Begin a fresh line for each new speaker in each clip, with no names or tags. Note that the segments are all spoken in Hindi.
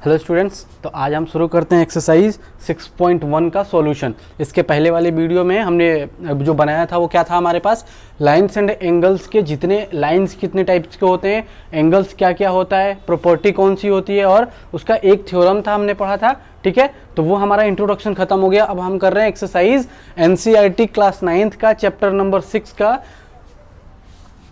हेलो स्टूडेंट्स, तो आज हम शुरू करते हैं एक्सरसाइज 6.1 का सॉल्यूशन। इसके पहले वाले वीडियो में हमने जो बनाया था वो क्या था, हमारे पास लाइंस एंड एंगल्स के जितने लाइंस कितने टाइप्स के होते हैं, एंगल्स क्या क्या होता है, प्रॉपर्टी कौन सी होती है, और उसका एक थ्योरम था हमने पढ़ा था। ठीक है, तो वो हमारा इंट्रोडक्शन खत्म हो गया। अब हम कर रहे हैं एक्सरसाइज NCERT क्लास 9th का चैप्टर नंबर 6 का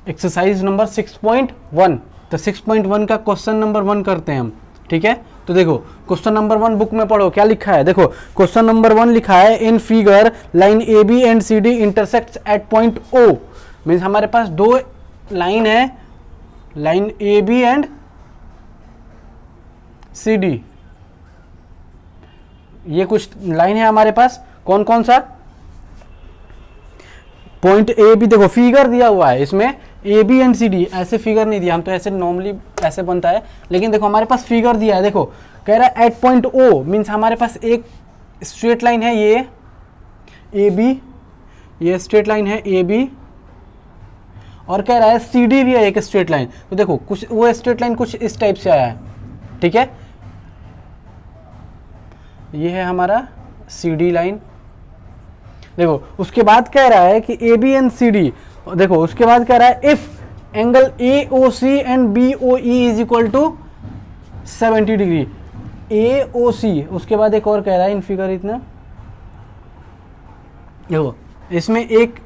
एक्सरसाइज नंबर 6.1। तो 6.1 का क्वेश्चन नंबर 1 करते हैं हम। ठीक है, तो देखो क्वेश्चन नंबर 1 बुक में पढ़ो क्या लिखा है। देखो क्वेश्चन नंबर 1 लिखा है, in figure line A B and C D intersects at point O. Means हमारे पास दो लाइन है, line A B and C D. ये कुछ लाइन है हमारे पास, कौन कौन सा, पॉइंट ए बी। देखो फिगर दिया हुआ है इसमें A B and C D, ऐसे फिगर नहीं दिया, हम तो ऐसे नॉर्मली ऐसे बनता है, लेकिन देखो हमारे पास फिगर दिया है। देखो कह रहा है एट पॉइंट ओ, मीन्स हमारे पास एक स्ट्रेट लाइन है ये ए बी, ये स्ट्रेट लाइन है ए बी, और कह रहा है सी डी भी है एक स्ट्रेट लाइन। तो देखो कुछ वो स्ट्रेट लाइन कुछ इस टाइप से आया है। ठीक है, ये है हमारा सी डी लाइन। देखो उसके बाद कह रहा है कि A B and C D, देखो उसके बाद कह रहा है if angle A O C and B O E is equal to 70 degree, A O C. उसके बाद एक और कह रहा है इन फिगर इतना, देखो इसमें एक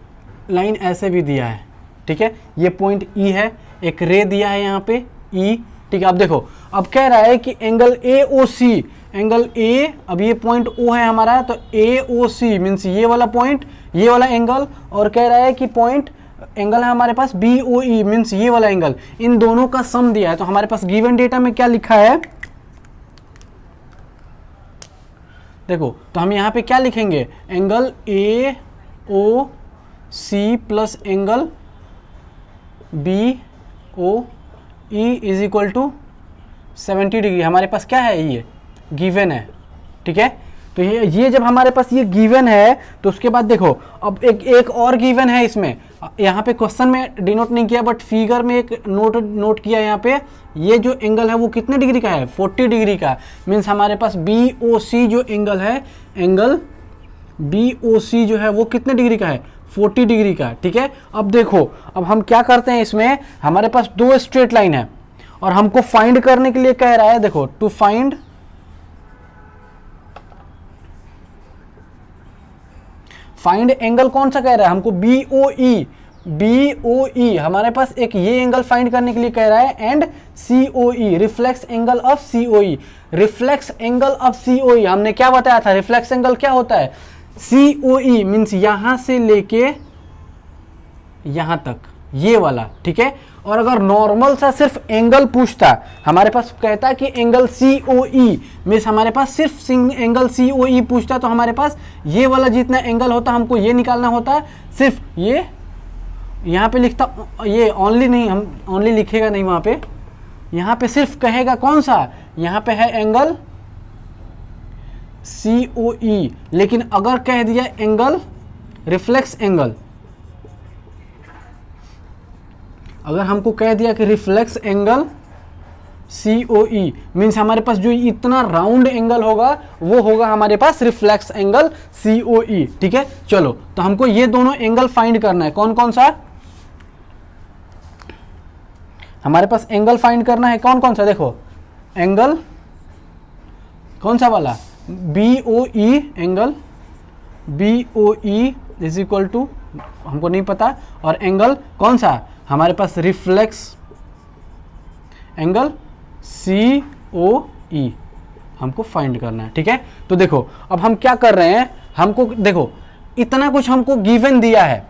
लाइन ऐसे भी दिया है। ठीक है, ये पॉइंट ई है, एक रे दिया है यहाँ पे ई। ठीक है, अब देखो अब कह रहा है कि angle A O C, angle A, अब ये पॉइंट ओ है हमारा, तो ए ओ सी मीन्स ये वाला पॉइंट, ये वाला एंगल, और कह रहा है कि पॉइंट एंगल है हमारे पास बी ओ ई मीन्स ये वाला एंगल, इन दोनों का सम दिया है। तो हमारे पास गिवन डेटा में क्या लिखा है, देखो तो हम यहाँ पे क्या लिखेंगे, angle A O C plus angle B O E is equal to 70 degree. हमारे पास क्या है, ये गिवन है। ठीक है, तो ये जब हमारे पास ये गिवन है, तो उसके बाद देखो अब एक और गिवन है इसमें, यहाँ पे क्वेश्चन में डिनोट नहीं किया बट फिगर में एक नोट किया यहाँ पे, ये जो एंगल है वो कितने डिग्री का है, 40 डिग्री का। मीन्स हमारे पास बी ओ सी जो एंगल है, एंगल बी ओ सी जो है वो कितने डिग्री का है, 40 डिग्री का। ठीक है, अब देखो अब हम क्या करते हैं, इसमें हमारे पास दो स्ट्रेट लाइन है और हमको फाइंड करने के लिए कह रहा है, देखो टू फाइंड एंगल कौन सा कह रहा है हमको, बी ओ ई, बी ओ ई। हमारे पास एक ये एंगल फाइंड करने के लिए कह रहा है, and C O E, reflex angle of C O E. Reflex angle of C O E हमने क्या बताया था, रिफ्लेक्स एंगल क्या होता है, सी ओ ई मीन्स यहां से लेके यहां तक, ये वाला। ठीक है, और अगर नॉर्मल सा सिर्फ एंगल पूछता, हमारे पास कहता कि angle C O E means हमारे पास सिर्फ एंगल सी ओ ई पूछता, तो हमारे पास ये वाला जितना एंगल होता हमको ये निकालना होता, सिर्फ ये यहाँ पे लिखता, ये ओनली नहीं, हम ओनली लिखेगा नहीं वहाँ पे, यहाँ पे सिर्फ कहेगा कौन सा, यहाँ पे है एंगल सी ओ ई। लेकिन अगर कह दिया एंगल रिफ्लेक्स एंगल, अगर हमको कह दिया कि reflex angle C O E means हमारे पास जो इतना राउंड एंगल होगा वो होगा हमारे पास रिफ्लेक्स एंगल सी ओ ई। ठीक है, चलो तो हमको ये दोनों एंगल फाइंड करना है, कौन कौन सा हमारे पास एंगल फाइंड करना है, कौन कौन सा, देखो एंगल कौन सा वाला, B O E, angle B O E is equal to, हमको नहीं पता, और एंगल कौन सा हमारे पास रिफ्लेक्स एंगल सी ओ ई हमको फाइंड करना है। ठीक है, तो देखो अब हम क्या कर रहे हैं, हमको देखो इतना कुछ हमको गिवन दिया है,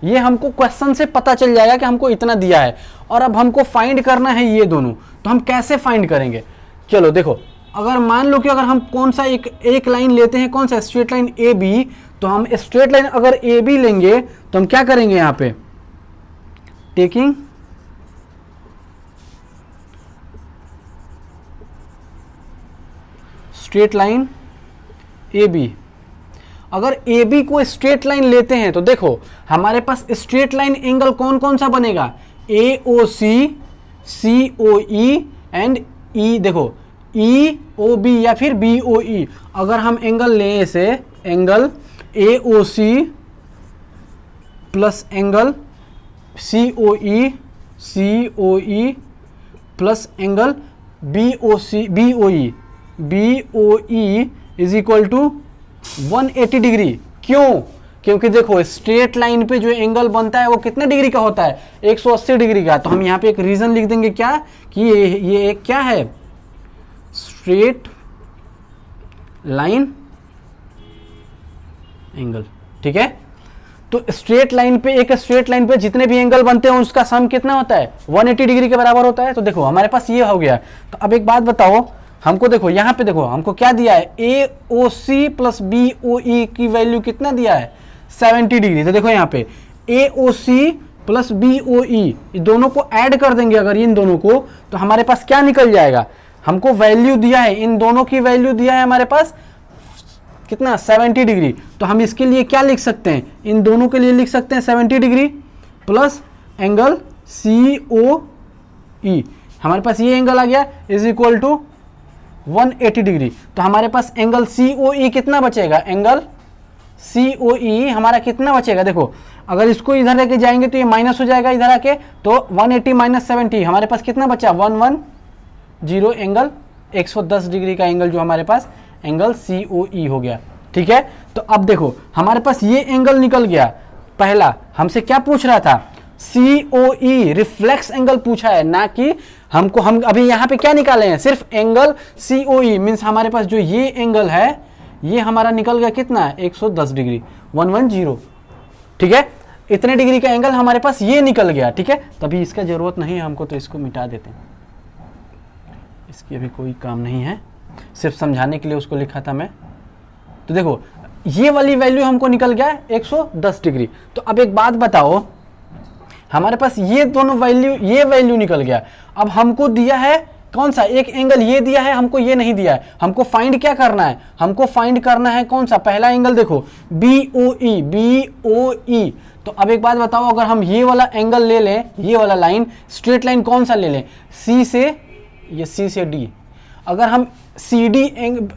ये हमको क्वेश्चन से पता चल जाएगा कि हमको इतना दिया है, और अब हमको फाइंड करना है ये दोनों। तो हम कैसे फाइंड करेंगे, चलो देखो अगर मान लो कि अगर हम कौन सा एक लाइन लेते हैं, कौन सा स्ट्रेट लाइन ए बी, तो हम स्ट्रेट लाइन अगर ए बी लेंगे तो हम क्या करेंगे, यहाँ पे taking straight line A B, अगर ए बी को स्ट्रेट लाइन लेते हैं तो देखो हमारे पास स्ट्रेट लाइन एंगल कौन कौन सा बनेगा, ए O C, C O E and ई। देखो ई ओ बी या फिर बी ओ ई। अगर हम एंगल लें इसे, angle A O C plus angle C O E plus angle B O E is equal to 180 degree. क्यों? क्योंकि देखो स्ट्रेट लाइन पे जो एंगल बनता है वो कितने डिग्री का होता है? 180 डिग्री का। तो हम यहाँ पे एक रीजन लिख देंगे क्या, कि ये एक क्या है, स्ट्रेट लाइन एंगल। ठीक है, तो स्ट्रेट लाइन पे, एक स्ट्रेट लाइन पे जितने भी एंगल बनते हैं उसका सम कितना होता है? 180 डिग्री के बराबर होता है। तो देखो हमारे पास ये हो गया। तो अब एक बात बताओ हमको, देखो यहाँ पे देखो हमको क्या दिया है, A O C plus B O ई की वैल्यू कितना दिया है? 70 डिग्री। तो देखो यहाँ पे ए O C plus B O ई दोनों को ऐड कर देंगे अगर इन दोनों को, तो हमारे पास क्या निकल जाएगा? हमको वैल्यू दिया है, इन दोनों की वैल्यू दिया है हमारे पास कितना? 70 डिग्री। तो हम इसके लिए क्या लिख सकते हैं? इन दोनों के लिए लिख सकते हैं 70 degree plus angle C O ई। हमारे पास ये एंगल आ गया इज इक्वल टू 180 डिग्री। तो हमारे पास एंगल सी ओ ई कितना बचेगा? एंगल सी ओ ई हमारा कितना बचेगा? देखो अगर इसको इधर लेके जाएंगे तो ये माइनस हो जाएगा इधर आके, तो 180 माइनस 70 हमारे पास कितना बचा? 110 एंगल 110 डिग्री का एंगल जो हमारे पास एंगल सी ओ ई हो गया। ठीक है, तो अब देखो हमारे पास ये एंगल निकल गया। पहला हमसे क्या पूछ रहा था? सी ओ ई रिफ्लेक्स एंगल पूछा है, ना कि हमको, हम अभी यहाँ पे क्या निकाले हैं? सिर्फ एंगल सी ओ ई। मीन्स हमारे पास जो ये एंगल है ये हमारा निकल गया कितना? 110 डिग्री, 110। ठीक है, इतने डिग्री का एंगल हमारे पास ये निकल गया। ठीक है, तभी इसका जरूरत नहीं है हमको, तो इसको मिटा देते हैं, इसकी अभी कोई काम नहीं है, सिर्फ समझाने के लिए उसको लिखा था मैं। तो देखो ये वाली वैल्यू हमको निकल गया 110 डिग्री। तो अब एक बात बताओ, हमारे पास ये दोनों वैल्यू, ये वैल्यू निकल गया। अब हमको दिया है कौन सा? एक एंगल ये दिया है, हमको ये नहीं दिया है। हमको फाइंड क्या करना है? हमको फाइंड करना है कौन सा? पहला एंगल देखो बी ओ ई। तो अब एक बात बताओ, अगर हम ये वाला एंगल ले लें, ये वाला लाइन, स्ट्रेट लाइन कौन सा ले लें? सी से, ये सी से डी। अगर हम सी डी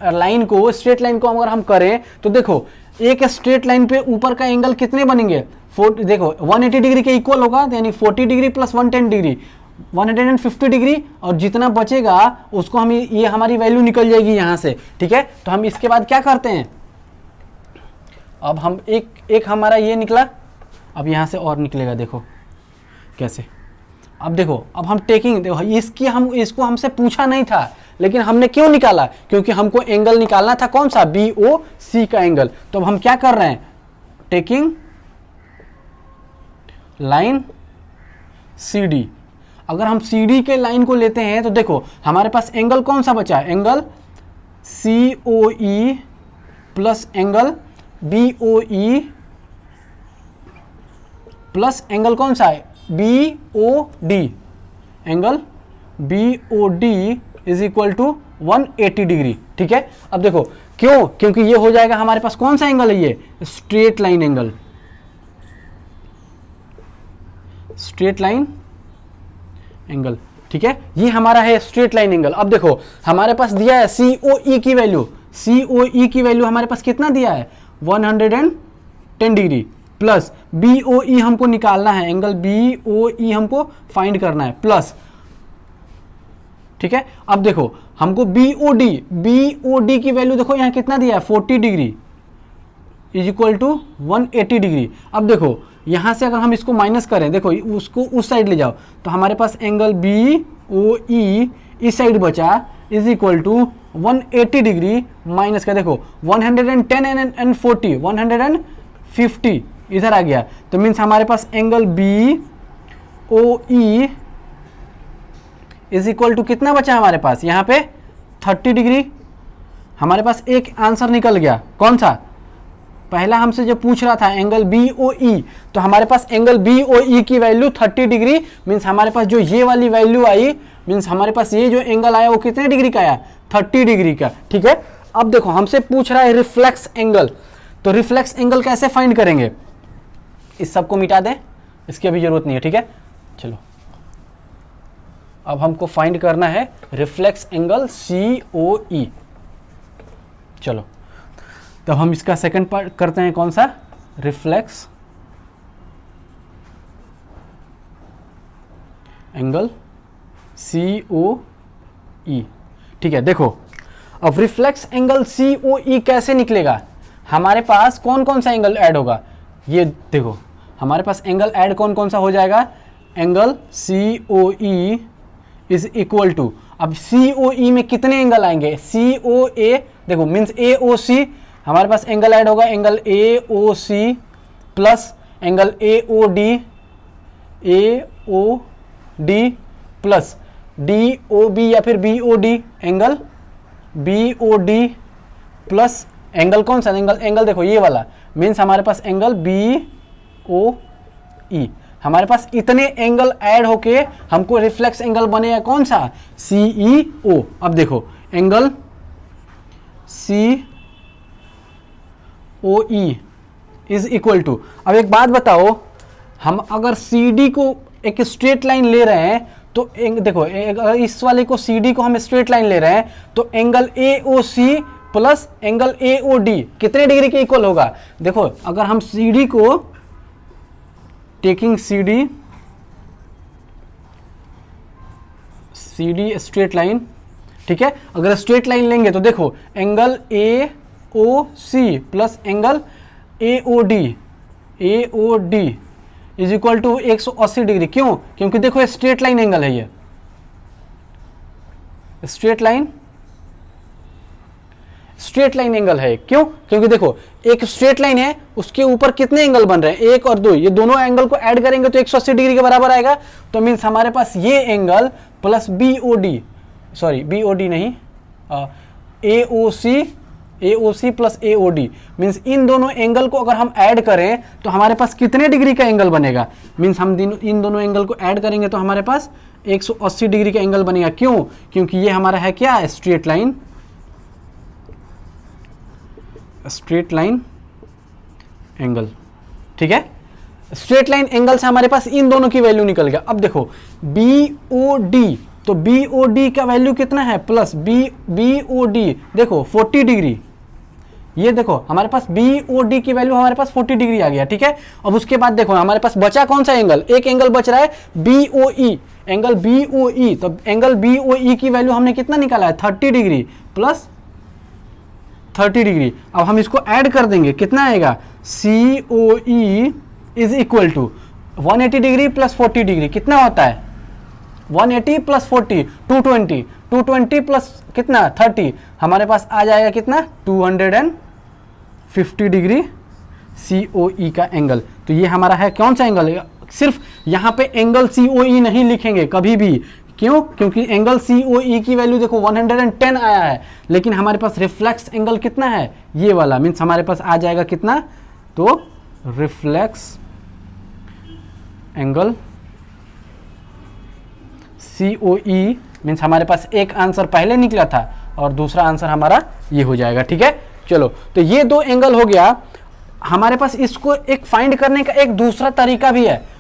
लाइन को, स्ट्रेट लाइन को अगर हम करें तो देखो एक स्ट्रेट लाइन पे ऊपर का एंगल कितने बनेंगे? देखो 180 डिग्री के इक्वल होगा, यानी 40 डिग्री प्लस 110 डिग्री 150 डिग्री, और जितना बचेगा उसको हम, ये हमारी वैल्यू निकल जाएगी यहाँ से। ठीक है, तो हम इसके बाद क्या करते हैं? अब हम एक हमारा ये निकला, अब यहाँ से और निकलेगा, देखो कैसे। अब देखो, अब हम टेकिंग, देखो इसको हमसे पूछा नहीं था, लेकिन हमने क्यों निकाला? क्योंकि हमको एंगल निकालना था कौन सा? बी ओ सी का एंगल। तो अब हम क्या कर रहे हैं? Taking line C D. अगर हम सी डी के लाइन को लेते हैं तो देखो हमारे पास एंगल कौन सा बचा है? Angle C O E plus angle B O E plus angle कौन सा है? B O D. Angle B O D is equal to 180 degree. ठीक है, अब देखो क्यों? क्योंकि ये हो जाएगा हमारे पास कौन सा एंगल है? ये straight line angle, straight line angle. ठीक है, ये हमारा है स्ट्रेट लाइन एंगल। अब देखो हमारे पास दिया है सी ओ ई की वैल्यू, सी ओ ई की वैल्यू हमारे पास कितना दिया है? 110 डिग्री प्लस बी ओ ई हमको निकालना है, एंगल बी ओ ई हमको फाइंड करना है, प्लस। ठीक है, अब देखो हमको बी ओ डी की वैल्यू देखो यहाँ कितना दिया है? 40 degree is equal to 180 degree. अब देखो यहां से अगर हम इसको माइनस करें, देखो उसको उस साइड ले जाओ, तो हमारे पास एंगल बी ओ ई इस साइड बचा is equal to 180 degree minus का, देखो 110 एंड 40 150 इधर आ गया। तो मीन्स हमारे पास angle B O E is equal to कितना बचा हमारे पास? यहाँ पे 30 डिग्री। हमारे पास एक आंसर निकल गया, कौन सा? पहला हमसे जो पूछ रहा था एंगल बी ओ ई, तो हमारे पास एंगल बी ओ ई की वैल्यू 30 डिग्री। मीन्स हमारे पास जो ये वाली वैल्यू आई, मीन्स हमारे पास ये जो एंगल आया वो कितने डिग्री का आया? 30 डिग्री का। ठीक है, अब देखो हमसे पूछ रहा है रिफ्लेक्स एंगल, तो रिफ्लेक्स एंगल कैसे फाइंड करेंगे? इस सबको मिटा दें, इसकी अभी जरूरत नहीं है। ठीक है, चलो अब हमको फाइंड करना है रिफ्लेक्स एंगल COE। चलो तो हम इसका सेकंड पार्ट करते हैं, कौन सा, रिफ्लेक्स एंगल COE। ठीक है, देखो अब रिफ्लेक्स एंगल COE कैसे निकलेगा, हमारे पास कौन कौन सा एंगल ऐड होगा, ये देखो हमारे पास एंगल ऐड कौन कौन सा हो जाएगा, angle COE is equal to, अब COE में कितने एंगल आएंगे, COA देखो मीन्स AOC, हमारे पास एंगल ऐड होगा angle AOC plus angle AOD plus DOB या फिर BOD, angle BOD plus angle कौन सा, एंगल देखो ये वाला, मीन्स हमारे पास एंगल BOE। हमारे पास इतने एंगल ऐड होके हमको रिफ्लेक्स एंगल बनेगा कौन सा, CEO। अब देखो angle COE is equal to, अब एक बात बताओ, हम अगर CD को एक स्ट्रेट लाइन ले रहे हैं तो देखो अगर इस वाले को CD को हम स्ट्रेट लाइन ले रहे हैं तो angle AOC plus angle AOD कितने डिग्री के इक्वल होगा, देखो अगर हम CD को टेकिंग CD स्ट्रेट लाइन, ठीक है, अगर स्ट्रेट लाइन लेंगे तो देखो angle AOC plus angle AOD is equal to 180 degree. क्यों, क्योंकि देखो स्ट्रेट लाइन एंगल है, ये स्ट्रेट लाइन एंगल है। क्यों, क्योंकि देखो एक स्ट्रेट लाइन है, उसके ऊपर कितने एंगल बन रहे हैं, 1 और 2, ये दोनों एंगल को ऐड करेंगे तो 180 डिग्री के बराबर आएगा। तो मीन्स हमारे पास ये एंगल प्लस BOD नहीं, AOC plus AOD means in दोनों एंगल को अगर हम ऐड करें तो हमारे पास कितने डिग्री का एंगल बनेगा, मीन्स हम इन दोनों एंगल को ऐड करेंगे तो हमारे पास 180 डिग्री का एंगल बनेगा। क्यों, क्योंकि ये हमारा है क्या, स्ट्रेट लाइन एंगल। ठीक है, स्ट्रेट लाइन एंगल से हमारे पास इन दोनों की वैल्यू निकल गया। अब देखो BOD, तो BOD का वैल्यू कितना है, प्लस BOD देखो 40 डिग्री, ये देखो हमारे पास BOD की वैल्यू हमारे पास 40 डिग्री आ गया। ठीक है, अब उसके बाद देखो हमारे पास बचा कौन सा एंगल, एक एंगल बच रहा है BOE, एंगल BOE, तो एंगल BOE की वैल्यू हमने कितना निकाला है, 30 डिग्री प्लस 30 डिग्री। अब हम इसको ऐड कर देंगे, कितना आएगा, COE is equal to 180 degree plus 40 degree कितना होता है, 180 प्लस 40 220 प्लस कितना 30, हमारे पास आ जाएगा कितना 250 डिग्री COE का एंगल। तो ये हमारा है कौन सा एंगल, सिर्फ यहाँ पे एंगल COE नहीं लिखेंगे कभी भी। क्यों, क्योंकि एंगल COE की वैल्यू देखो 110 आया है, लेकिन हमारे पास रिफ्लेक्स एंगल कितना है, ये वाला, मीन्स हमारे पास आ जाएगा कितना, तो रिफ्लेक्स एंगल COE मीन्स हमारे पास एक आंसर पहले निकला था और दूसरा आंसर हमारा ये हो जाएगा। ठीक है, चलो तो ये दो एंगल हो गया। हमारे पास इसको एक फाइंड करने का एक दूसरा तरीका भी है,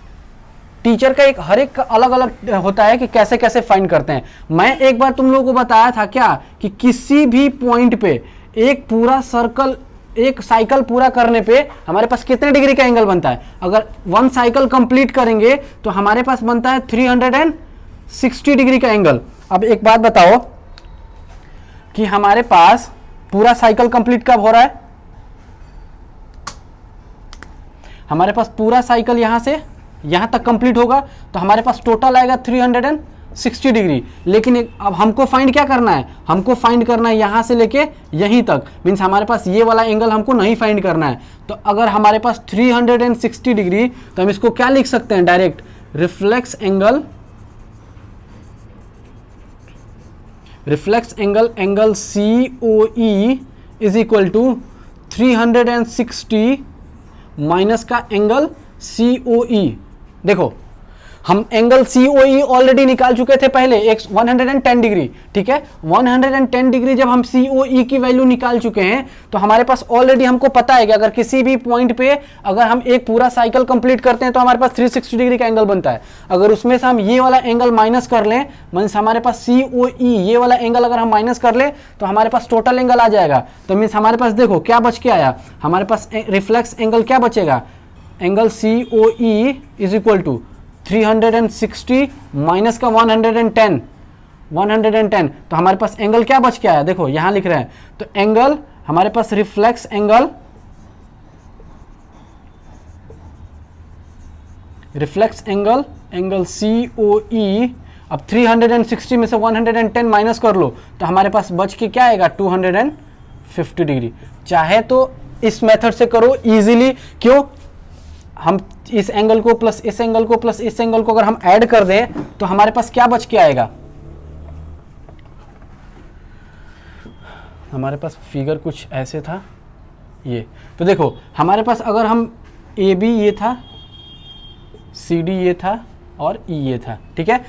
टीचर का एक हर एक का अलग अलग होता है कि कैसे कैसे फाइंड करते हैं। मैं एक बार तुम लोगों को बताया था क्या कि किसी भी पॉइंट पे एक पूरा सर्कल, एक साइकिल पूरा करने पे हमारे पास कितने डिग्री का एंगल बनता है, अगर 1 साइकिल कंप्लीट करेंगे तो हमारे पास बनता है 360 डिग्री का एंगल। अब एक बात बताओ कि हमारे पास पूरा साइकिल कंप्लीट कब हो रहा है, हमारे पास पूरा साइकिल यहां से यहां तक कंप्लीट होगा तो हमारे पास टोटल आएगा 360 डिग्री। लेकिन अब हमको फाइंड क्या करना है, हमको फाइंड करना है यहां से लेके यहीं तक, मीन्स हमारे पास ये वाला एंगल हमको नहीं फाइंड करना है। तो अगर हमारे पास 360 डिग्री तो हम इसको क्या लिख सकते हैं, direct reflex angle COE is equal to 360 minus का एंगल COE। देखो हम एंगल COE ऑलरेडी निकाल चुके थे पहले 110 डिग्री, ठीक है। 110 डिग्री जब हम COE की वैल्यू निकाल चुके हैं तो हमारे पास ऑलरेडी हमको पता है कि अगर किसी भी पॉइंट पे अगर हम एक पूरा साइकिल कंप्लीट करते हैं तो हमारे पास 360 डिग्री का एंगल बनता है। अगर उसमें से हम ये वाला एंगल माइनस कर लें, मीन्स हमारे पास COE ये वाला एंगल अगर हम माइनस कर ले तो हमारे पास टोटल एंगल आ जाएगा। तो मीन्स हमारे पास देखो क्या बच के आया, हमारे पास रिफ्लेक्स एंगल क्या बचेगा, angle COE is equal to 360 minus का 110, तो हमारे पास एंगल क्या बच के आया, देखो यहां लिख रहे हैं। तो एंगल हमारे पास रिफ्लेक्स एंगल एंगल COE, अब 360 में से 110 माइनस कर लो तो हमारे पास बच के क्या आएगा 250 डिग्री। चाहे तो इस मेथड से करो इजीली, क्यों, हम इस एंगल को प्लस इस एंगल को प्लस इस एंगल को अगर हम ऐड कर दें तो हमारे पास क्या बच के आएगा, हमारे पास फिगर कुछ ऐसे था ये। तो देखो हमारे पास अगर हम AB ये था, CD ये था और E ये था, ठीक है।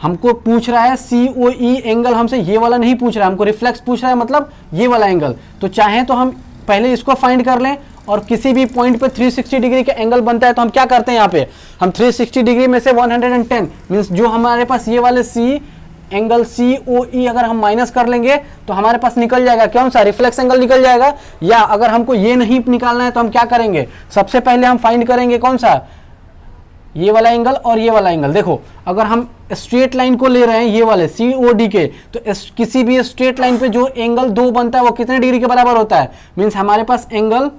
हमको पूछ रहा है COE एंगल, हमसे ये वाला नहीं पूछ रहा है, हमको रिफ्लेक्स पूछ रहा है, मतलब ये वाला एंगल। तो चाहे तो हम पहले इसको फाइंड कर लें और किसी भी पॉइंट पे 360 डिग्री का एंगल बनता है तो हम क्या करते हैं, यहाँ पे हम 360 डिग्री में से 110 मीन्स जो हमारे पास ये वाले एंगल COE अगर हम माइनस कर लेंगे तो हमारे पास निकल जाएगा कौन सा, रिफ्लेक्स एंगल निकल जाएगा। या अगर हमको ये नहीं निकालना है तो हम क्या करेंगे, सबसे पहले हम फाइंड करेंगे कौन सा, ये वाला एंगल और ये वाला एंगल। देखो अगर हम स्ट्रेट लाइन को ले रहे हैं ये वाले COD के, तो किसी भी स्ट्रेट लाइन पे जो एंगल 2 बनता है वो कितने डिग्री के बराबर होता है, मीन्स हमारे पास एंगल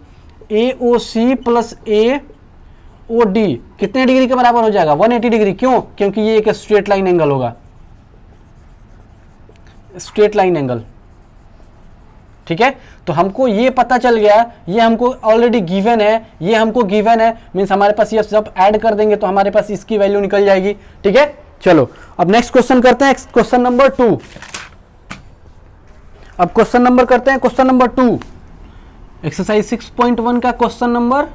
AOC प्लस AOD कितने डिग्री के बराबर हो जाएगा, 180 डिग्री। क्यों, क्योंकि ये एक स्ट्रेट लाइन एंगल होगा, स्ट्रेट लाइन एंगल, ठीक है। तो हमको ये पता चल गया, ये हमको ऑलरेडी गिवन है, ये हमको गिवन है, मीन्स हमारे पास ये सब ऐड कर देंगे तो हमारे पास इसकी वैल्यू निकल जाएगी, ठीक है। चलो अब नेक्स्ट क्वेश्चन करते हैं, क्वेश्चन नंबर 2। अब क्वेश्चन नंबर करते हैं, क्वेश्चन नंबर 2, एक्सरसाइज 6.1 का क्वेश्चन नंबर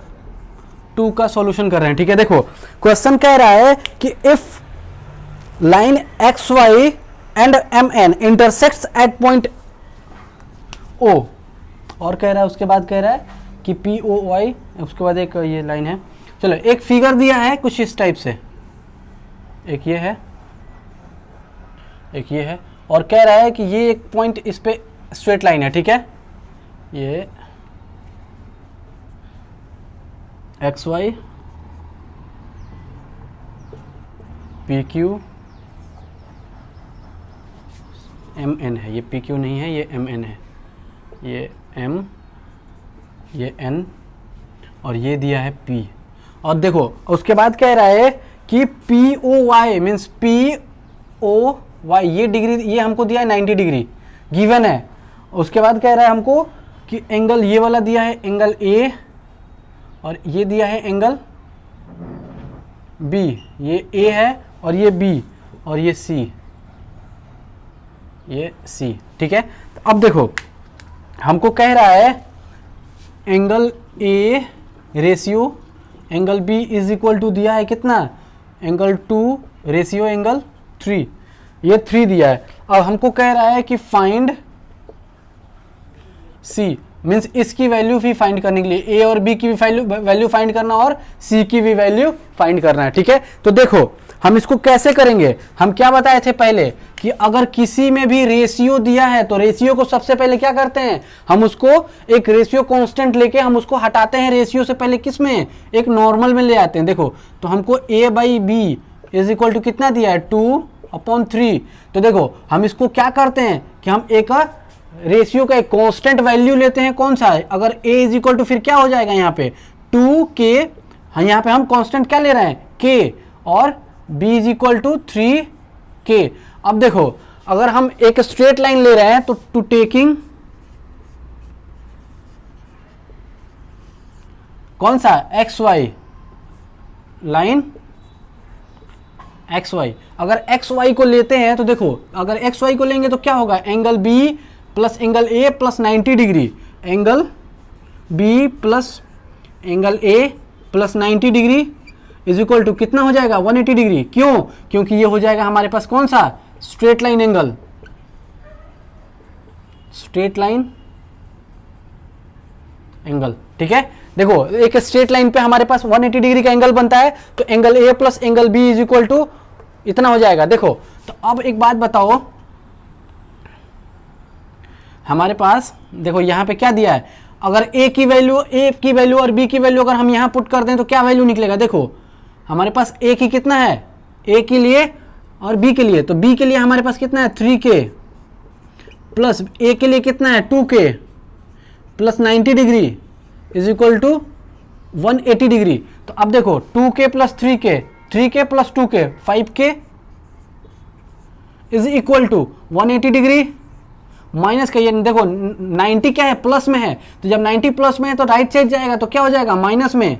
2 का सॉल्यूशन कर रहे हैं, ठीक है। देखो क्वेश्चन कह रहा है कि if line XY and MN intersects at point O, और कह रहा है उसके बाद कह रहा है कि POY, उसके बाद एक ये लाइन है। चलो एक फिगर दिया है कुछ इस टाइप से, एक ये है, एक ये है, और कह रहा है कि ये एक पॉइंट इस पे स्ट्रेट लाइन है, ठीक है। ये XY PQ MN है, ये PQ नहीं है, ये MN है, ये M, ये N और ये दिया है P। और देखो उसके बाद कह रहा है कि POY मीन्स POY ये डिग्री, ये हमको दिया है 90 डिग्री गिवन है। उसके बाद कह रहा है हमको कि एंगल ये वाला दिया है एंगल A और ये दिया है एंगल B, ये A है और ये B और ये C, ये C, ठीक है। तो अब देखो हमको कह रहा है angle A ratio angle B is equal to दिया है कितना, एंगल 2 रेशियो एंगल 3, ये 3 दिया है। अब हमको कह रहा है कि फाइंड C, मीन्स इसकी वैल्यू भी फाइंड करने के लिए A और B की भी वैल्यू फाइंड करना और C की भी वैल्यू फाइंड करना है, ठीक है। तो देखो हम इसको कैसे करेंगे, हम क्या बताए थे पहले कि अगर किसी में भी रेशियो दिया है तो रेशियो को सबसे पहले क्या करते हैं, हम उसको एक रेशियो कांस्टेंट लेके हम उसको हटाते हैं, रेशियो से पहले किस में, एक नॉर्मल में ले आते हैं। देखो तो हमको A/B इज इक्वल टू कितना दिया है 2/3। तो देखो हम इसको क्या करते हैं कि हम एक रेशियो का एक कांस्टेंट वैल्यू लेते हैं, कौन सा है, अगर A इज इक्वल टू फिर क्या हो जाएगा यहाँ पे 2K, यहाँ पे हम कांस्टेंट क्या ले रहे हैं K, और B is equal to 3K। अब देखो अगर हम एक स्ट्रेट लाइन ले रहे हैं तो टू टेकिंग कौन सा XY लाइन XY, अगर XY को लेते हैं तो देखो अगर XY को लेंगे तो क्या होगा, angle B plus angle A plus 90 degree, angle B plus angle A plus 90 degree is equal to कितना हो जाएगा 180 डिग्री। क्यों? क्योंकि ये हो जाएगा हमारे पास कौन सा, straight line angle, straight line angle. ठीक है, देखो एक स्ट्रेट लाइन पे हमारे पास 180 डिग्री का एंगल बनता है, तो angle A plus angle B is equal to इतना हो जाएगा। देखो तो अब एक बात बताओ, हमारे पास देखो यहां पे क्या दिया है, अगर ए की वैल्यू और बी की वैल्यू अगर हम यहां पुट कर दें तो क्या वैल्यू निकलेगा। देखो हमारे पास ए की कितना है, ए के लिए और बी के लिए, तो बी के लिए हमारे पास कितना है 3K प्लस ए के लिए कितना है 2K plus 90 degree is equal to 180 degree. तो अब देखो 2K plus 3K plus 2K 5K is equal to 180 degree minus का, ये देखो 90 क्या है, प्लस में है, तो जब 90 प्लस में है तो राइट साइड जाएगा तो क्या हो जाएगा माइनस में,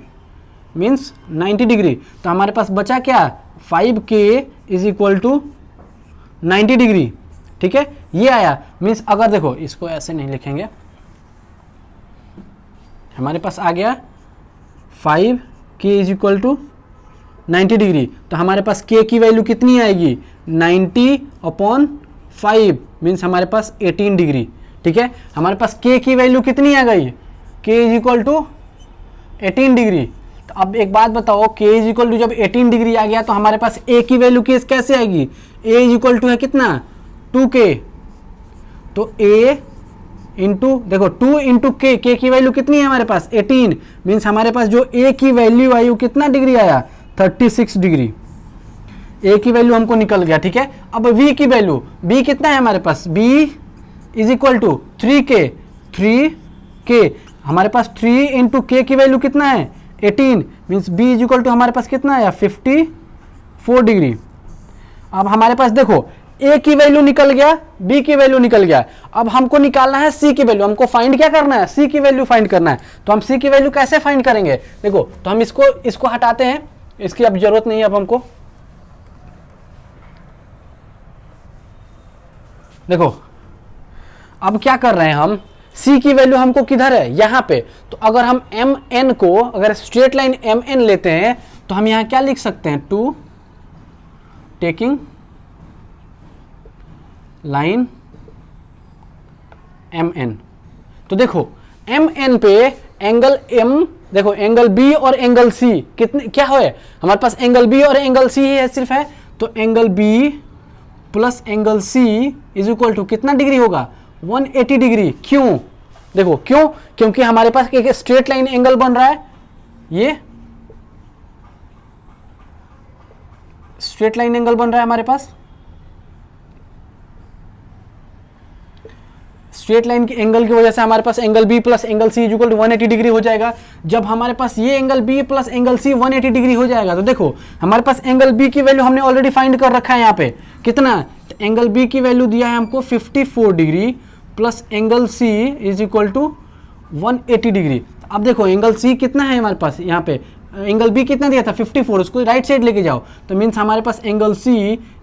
मीन्स 90 डिग्री। तो हमारे पास बचा क्या 5K is equal to 90 degree. ठीक है, ये आया, मीन्स अगर देखो इसको ऐसे नहीं लिखेंगे, हमारे पास आ गया 5K is equal to 90 degree. तो हमारे पास K की वैल्यू कितनी आएगी 90/5 मीन्स हमारे पास 18 डिग्री। ठीक है, हमारे पास K की वैल्यू कितनी आ गई, K is equal to 18 degree. तो अब एक बात बताओ, K इज इक्वल टू जब 18 डिग्री आ गया तो हमारे पास A की वैल्यू कैसे आएगी, A इज इक्वल टू है कितना 2K, तो A इंटू देखो 2 इंटू K की वैल्यू कितनी है हमारे पास 18 मीन्स हमारे पास जो A की वैल्यू आई वो कितना डिग्री आया 36 डिग्री। A की वैल्यू हमको निकल गया। ठीक है, अब V की वैल्यू, B कितना है हमारे पास, B is equal to 3K हमारे पास 3 इंटू K की वैल्यू कितना है 18 means B is equal to हमारे पास कितना आया 54 डिग्री। अब हमारे पास देखो A की वैल्यू निकल गया, B की वैल्यू निकल गया, अब हमको निकालना है C की वैल्यू, हमको फाइंड क्या करना है C की वैल्यू फाइंड करना है। तो हम C की वैल्यू कैसे फाइंड करेंगे, देखो तो हम इसको हटाते हैं, इसकी अब जरूरत नहीं है अब हमको। देखो अब क्या कर रहे हैं हम, C की वैल्यू हमको किधर है यहां पे, तो अगर हम MN को अगर स्ट्रेट लाइन MN लेते हैं तो हम यहां क्या लिख सकते हैं, टू टेकिंग लाइन MN। तो देखो MN पे एंगल M, देखो एंगल B और एंगल C कितने क्या है हमारे पास, एंगल B और एंगल C ही है सिर्फ है, तो angle B plus angle C is equal to कितना डिग्री होगा 180 डिग्री। क्यों, देखो क्यों, क्योंकि हमारे पास एक स्ट्रेट लाइन एंगल बन रहा है, ये स्ट्रेट लाइन एंगल बन रहा है हमारे पास, स्ट्रेट लाइन के एंगल की वजह से हमारे पास angle B plus angle C equal to 180 degree हो जाएगा। जब हमारे पास ये angle B plus angle C 180 degree हो जाएगा तो देखो हमारे पास एंगल B की वैल्यू हमने ऑलरेडी फाइंड कर रखा है यहाँ पे कितना, तो एंगल B की वैल्यू दिया है हमको 54 degree plus angle C is equal to 180 degree. अब देखो एंगल C कितना है हमारे पास, यहाँ पे एंगल B कितना दिया था 54, उसको राइट साइड लेके जाओ तो मीन्स हमारे पास angle C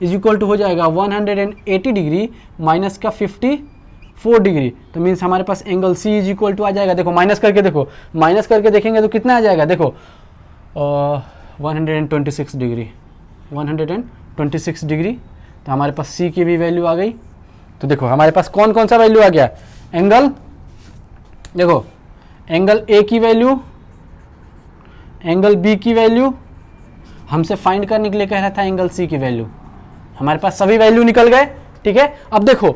is equal to हो जाएगा 180 डिग्री माइनस का 54 डिग्री, तो मीन्स हमारे पास angle C is equal to आ जाएगा, देखो माइनस करके देखो, माइनस करके देखेंगे तो कितना आ जाएगा, देखो 126 डिग्री, 126 डिग्री। तो हमारे पास C की भी वैल्यू आ गई। तो देखो हमारे पास कौन कौन सा वैल्यू आ गया, एंगल, देखो एंगल A की वैल्यू, एंगल B की वैल्यू, हमसे फाइंड करने के लिए कह रहा था एंगल C की वैल्यू, हमारे पास सभी वैल्यू निकल गए। ठीक है, अब देखो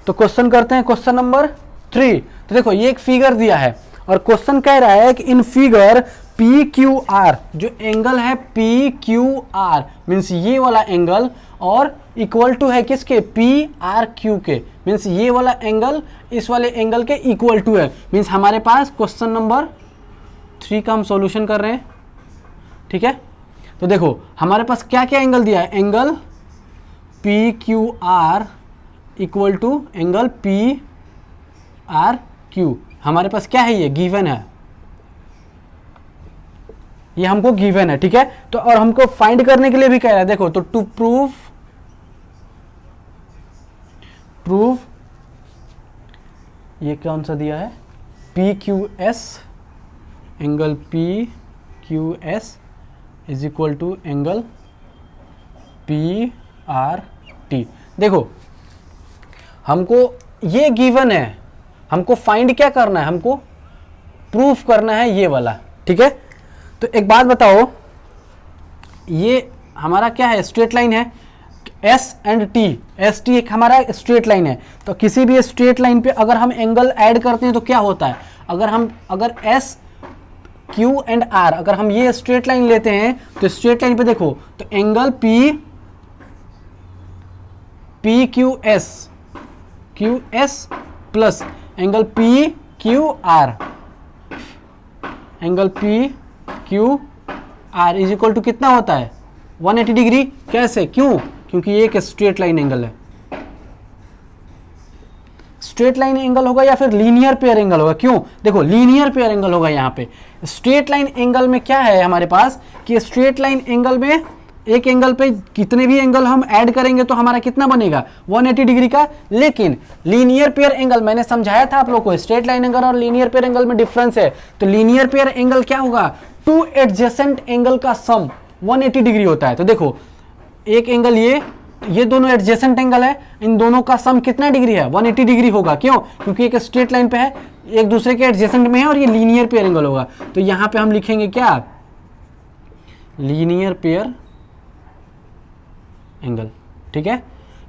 तो क्वेश्चन करते हैं, क्वेश्चन नंबर 3। तो देखो ये एक फिगर दिया है और क्वेश्चन कह रहा है कि इन फिगर PQR, जो एंगल है PQR मीन्स ये वाला एंगल और इक्वल टू है किसके PRQ के, मीन्स ये वाला एंगल इस वाले एंगल के इक्वल टू है, मीन्स हमारे पास क्वेश्चन नंबर 3 का हम सॉल्यूशन कर रहे हैं। ठीक है, तो देखो हमारे पास क्या क्या एंगल दिया है, angle PQR equal to angle PRQ, हमारे पास क्या है, ये गिवन है, ये हमको गिवन है। ठीक है, तो और हमको फाइंड करने के लिए भी कह रहा है, देखो तो टू प्रूव ये कौन सा दिया है PQS, angle PQS is equal to angle P R T. देखो हमको ये गिवन है, हमको फाइंड क्या करना है, हमको प्रूफ करना है ये वाला, ठीक है। तो एक बात बताओ, ये हमारा क्या है, स्ट्रेट लाइन है, S and T, S T एक हमारा स्ट्रेट लाइन है। तो किसी भी स्ट्रेट लाइन पे अगर हम एंगल ऐड करते हैं तो क्या होता है, अगर एस क्यू एंड आर, अगर हम ये स्ट्रेट लाइन लेते हैं तो स्ट्रेट लाइन पे देखो तो angle P Q S plus angle P Q R, angle P Q R is equal to कितना होता है 180 डिग्री। कैसे, क्यों, क्योंकि ये एक स्ट्रेट लाइन एंगल है। स्ट्रेट लाइन एंगल होगा या फिर लीनियर पेयर एंगल होगा, क्यों, देखो लीनियर पेयर एंगल होगा। यहाँ पे स्ट्रेट लाइन एंगल में क्या है हमारे पास कि स्ट्रेट लाइन एंगल में एक एंगल पे कितने भी एंगल हम ऐड करेंगे तो हमारा कितना बनेगा 180 डिग्री का। लेकिन लीनियर पेयर एंगल मैंने समझाया था आप लोग को, स्ट्रेट लाइन एंगल और लीनियर पेयर एंगल में डिफरेंस है। तो लीनियर पेयर एंगल क्या होगा, टू एडजेसेंट एंगल का सम 180 डिग्री होता है। तो देखो एक एंगल ये दोनों एडजेसेंट एंगल है, इन दोनों का सम कितना डिग्री है 180 डिग्री होगा। क्यों, क्योंकि एक स्ट्रेट लाइन पे है, एक दूसरे के एडजेसेंट में है और ये लीनियर पेयर एंगल होगा। तो यहां पे हम लिखेंगे क्या, लीनियर पेयर एंगल, ठीक है।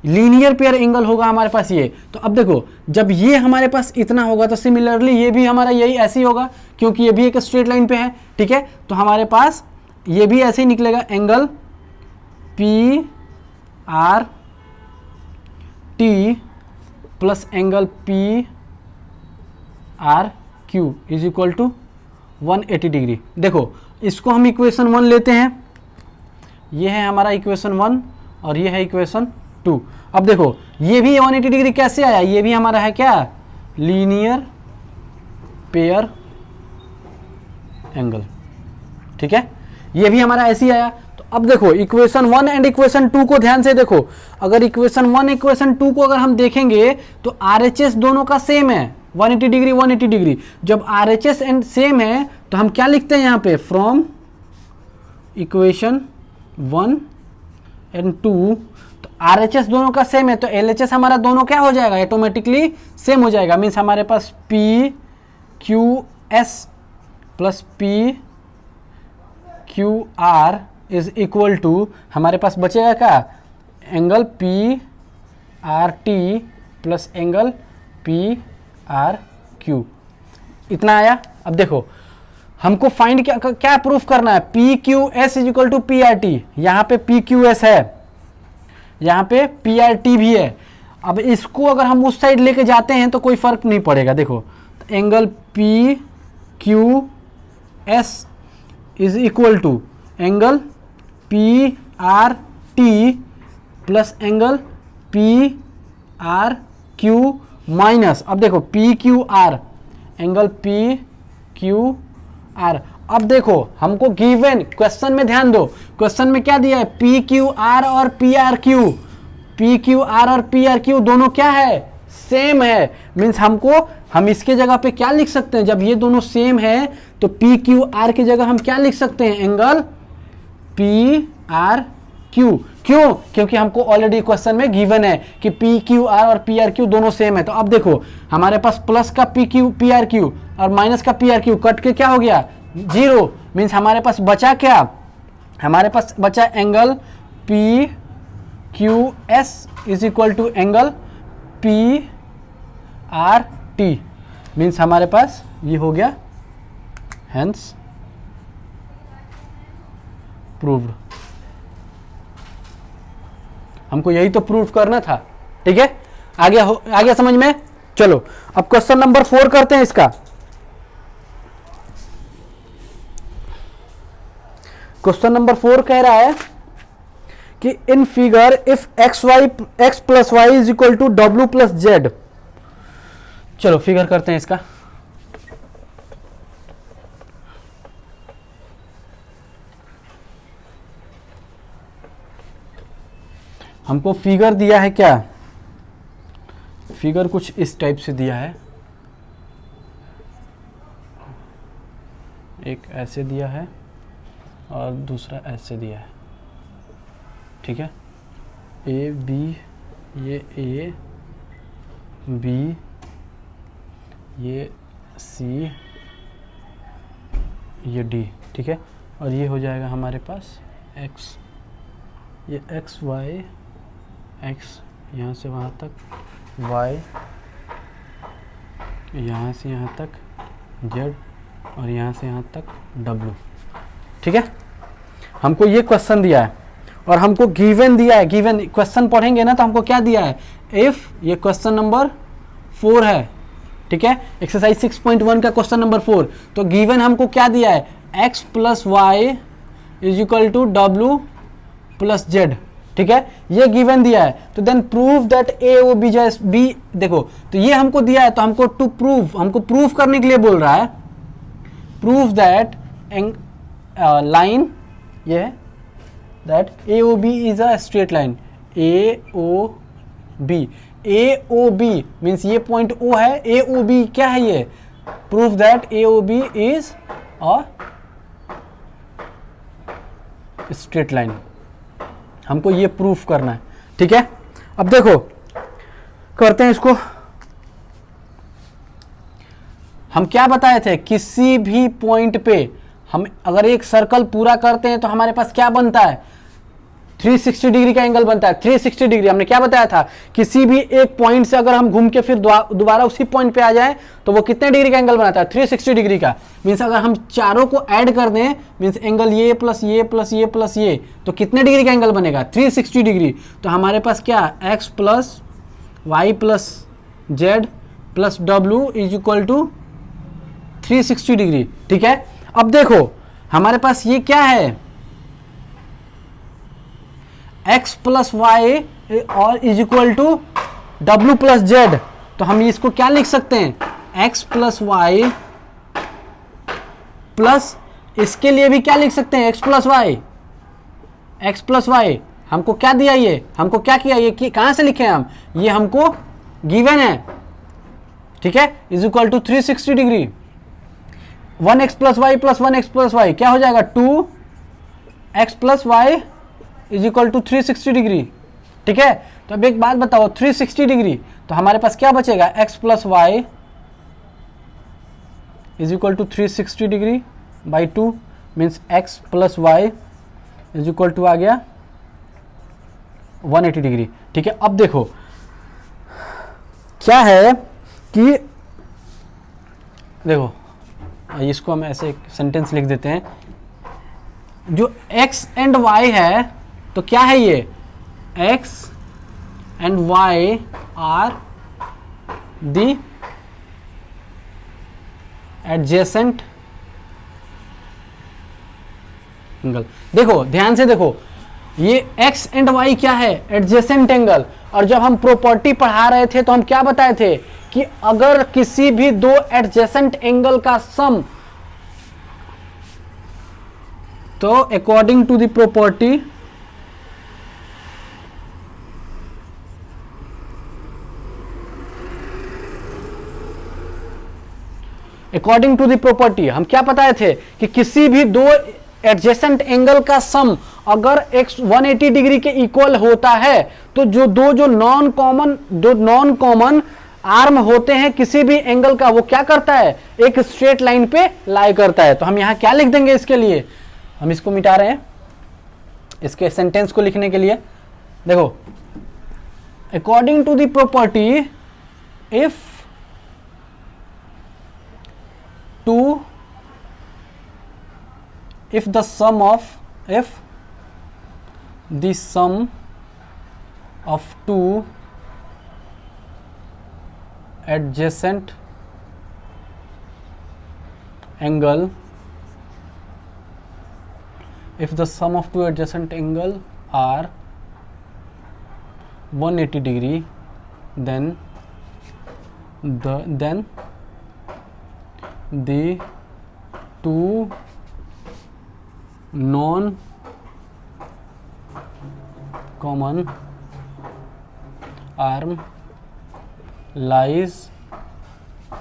लीनियर पेयर एंगल होगा हमारे पास ये। तो अब देखो जब ये हमारे पास इतना होगा तो सिमिलरली ये भी हमारा यही ऐसे ही होगा, क्योंकि ये भी एक स्ट्रेट लाइन पे है, ठीक है। तो हमारे पास ये भी ऐसे ही निकलेगा, angle P R T plus angle P R Q is equal to 180 degree. देखो इसको हम इक्वेशन 1 लेते हैं, ये है हमारा इक्वेशन 1 और ये है इक्वेशन 2। अब देखो ये भी 180 डिग्री कैसे आया, ये भी हमारा है क्या, लीनियर पेयर एंगल, ठीक है। ये भी हमारा ऐसे ही आया। तो अब देखो इक्वेशन 1 एंड इक्वेशन 2 को ध्यान से देखो, अगर इक्वेशन 1 इक्वेशन 2 को अगर हम देखेंगे तो RHS दोनों का सेम है 180 डिग्री 180 डिग्री। जब RHS एंड सेम है तो हम क्या लिखते हैं यहाँ पे, फ्रॉम इक्वेशन 1 एंड 2, तो RHS दोनों का सेम है तो LHS हमारा दोनों क्या हो जाएगा, ऑटोमेटिकली सेम हो जाएगा। मीन्स हमारे पास PQS plus PQR is equal to, हमारे पास बचेगा क्या, angle PRT plus angle PRQ। इतना आया। अब देखो हमको फाइंड क्या प्रूफ करना है, PQS is equal to PRT। यहाँ पे PQS है, यहाँ पे PRT भी है। अब इसको अगर हम उस साइड लेके जाते हैं तो कोई फर्क नहीं पड़ेगा। देखो angle PQS is equal to angle PRT plus angle PRQ minus, अब देखो PQR, एंगल PQR। अब देखो हमको गिवन क्वेश्चन में ध्यान दो, क्वेश्चन में क्या दिया है, PQR और PRQ, PQR और PRQ दोनों क्या है, सेम है। मीन्स हम इसके जगह पे क्या लिख सकते हैं, जब ये दोनों सेम है तो PQR की जगह हम क्या लिख सकते हैं, एंगल PRQ। क्यों, क्योंकि हमको ऑलरेडी क्वेश्चन में गिवन है कि PQR और PRQ दोनों सेम है। तो अब देखो हमारे पास प्लस का PRQ और माइनस का PRQ कट के क्या हो गया, 0। मीन्स हमारे पास बचा क्या, हमारे पास बचा angle PQS is equal to angle PRT। Means हमारे पास ये हो गया, हेंस प्रूव्ड। हमको यही तो प्रूफ करना था, ठीक है। आ गया समझ में। चलो अब क्वेश्चन नंबर 4 करते हैं इसका। क्वेश्चन नंबर 4 कह रहा है कि in figure if x plus Y is equal to W plus Z. चलो फिगर करते हैं इसका। हमको फिगर दिया है क्या, फिगर कुछ इस टाइप से दिया है, एक ऐसे दिया है और दूसरा ऐसे दिया है, ठीक है। ए बी, ये ए बी, ये सी, ये डी, ठीक है। और ये हो जाएगा हमारे पास एक्स, ये एक्स वाई, एक्स यहाँ से वहाँ तक, वाई यहाँ से यहाँ तक, जेड और यहाँ से यहाँ तक डब्लू, ठीक है। हमको ये क्वेश्चन दिया है और हमको गिवन दिया है। गिवन क्वेश्चन पढ़ेंगे ना तो हमको क्या दिया है, इफ, ये क्वेश्चन नंबर 4 है, ठीक है। एक्सरसाइज 6.1 का क्वेश्चन नंबर 4। तो गिवन हमको क्या दिया है, x plus Y is equal to W plus Z, ठीक है। ये गिवन दिया है। तो then prove that A O B just B, देखो तो ये हमको दिया है तो हमको टू प्रूव, हमको प्रूव करने के लिए बोल रहा है, प्रूव दैट लाइन, ये है that A O B is a straight line, A O B, A O B means ये पॉइंट ओ है, ए ओ बी क्या है, ये prove that A O B is a straight line, हमको ये प्रूफ करना है, ठीक है। अब देखो करते हैं इसको। हम क्या बताए थे, किसी भी पॉइंट पे हम अगर एक सर्कल पूरा करते हैं तो हमारे पास क्या बनता है, 360 डिग्री का एंगल बनता है। 360 डिग्री हमने क्या बताया था, किसी भी एक पॉइंट से अगर हम घूम के फिर दोबारा उसी पॉइंट पे आ जाएं तो वो कितने डिग्री का एंगल बनाता है, 360 डिग्री का। मीन्स अगर हम चारों को ऐड कर दें, मीन्स एंगल ये प्लस ये प्लस ये प्लस ये, तो कितने डिग्री का एंगल बनेगा, 360 डिग्री। तो हमारे पास क्या, X plus Y plus Z plus W is equal to 360 degree, ठीक है। अब देखो हमारे पास ये क्या है, x प्लस वाई और is equal to W plus Z. तो हम इसको क्या लिख सकते हैं, x प्लस वाई प्लस, इसके लिए भी क्या लिख सकते हैं, x plus Y, x plus Y हमको क्या दिया, ये हमको क्या किया, ये कहां से लिखे हम, ये हमको गिवन है, ठीक है, is equal to 360 degree. 1x plus Y प्लस 1x प्लस वाई क्या हो जाएगा, 2x plus Y is equal to 360 degree, ठीक है। तो अब एक बात बताओ, 360 डिग्री तो हमारे पास क्या बचेगा, x plus Y is equal to 360 degree by 2 means x plus Y is equal to आ गया 180 डिग्री, ठीक है। अब देखो क्या है कि देखो इसको हम ऐसे एक सेंटेंस लिख देते हैं, जो x एंड y है तो क्या है, ये x and y are the adjacent angle. देखो ध्यान से देखो, ये x एंड y क्या है, एडजेसेंट एंगल। और जब हम प्रॉपर्टी पढ़ा रहे थे तो हम क्या बताए थे कि अगर किसी भी दो एडजेसेंट एंगल का सम, तो according to the property according to the property हम क्या बताए थे कि किसी भी दो एडजेसेंट एंगल का सम अगर x 180 डिग्री के इक्वल होता है तो जो नॉन कॉमन आर्म होते हैं किसी भी एंगल का, वो क्या करता है, एक स्ट्रेट लाइन पे लाई करता है। तो हम यहां क्या लिख देंगे, इसके लिए हम इसको मिटा रहे हैं, इसके सेंटेंस को लिखने के लिए देखो, according to the property if the sum of two adjacent angle, if the sum of two adjacent angle are 180 degree, then the two non-common arm lies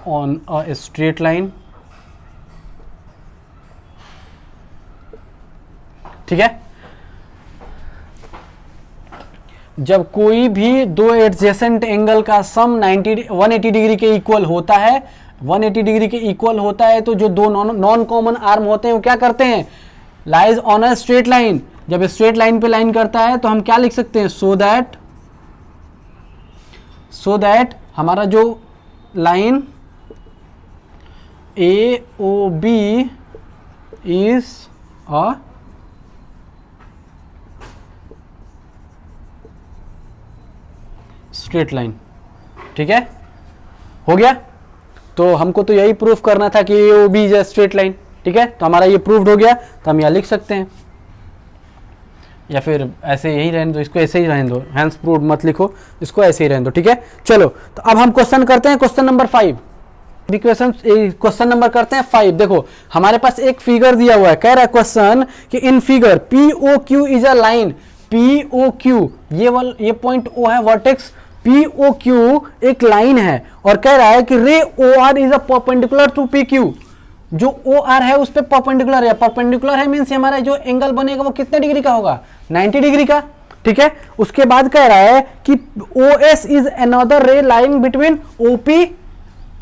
on a straight line ठीक है। जब कोई भी दो एडजेसेंट एंगल का सम 180 डिग्री के इक्वल होता है, 180 डिग्री के इक्वल होता है, तो जो दो नॉन कॉमन आर्म होते हैं वो क्या करते हैं, lies on a straight line. जब स्ट्रेट लाइन पे लाइन करता है तो हम क्या लिख सकते हैं, सो दैट हमारा जो line AOB is a straight line. ठीक है, हो गया। तो हमको तो यही प्रूफ करना था कि AOB is a straight line. ठीक है, तो हमारा ये प्रूफ्ड हो गया, तो हम यहाँ लिख सकते हैं, या फिर ऐसे यही रहने दो, इसको ऐसे ही रहने दो, हैंस प्रूव्ड मत लिखो, इसको ऐसे ही रहने दो। ठीक है, चलो तो अब हम क्वेश्चन करते हैं, क्वेश्चन नंबर 5। क्वेश्चन नंबर करते हैं 5। देखो हमारे पास एक फिगर दिया हुआ है, कह रहा है क्वेश्चन कि in figure POQ is a line, POQ ये पॉइंट O है, वर्टेक्स POQ एक लाइन है, और कह रहा है कि ray OR is a perpendicular to PQ। जो OR है उस पे परपेंडिकुलर है, परपेंडिकुलर है मींस हमारा जो एंगल बनेगा वो कितने डिग्री का होगा, 90 डिग्री का। ठीक है, उसके बाद कह रहा है कि OS इज अनदर रे लाइन बिटवीन OP।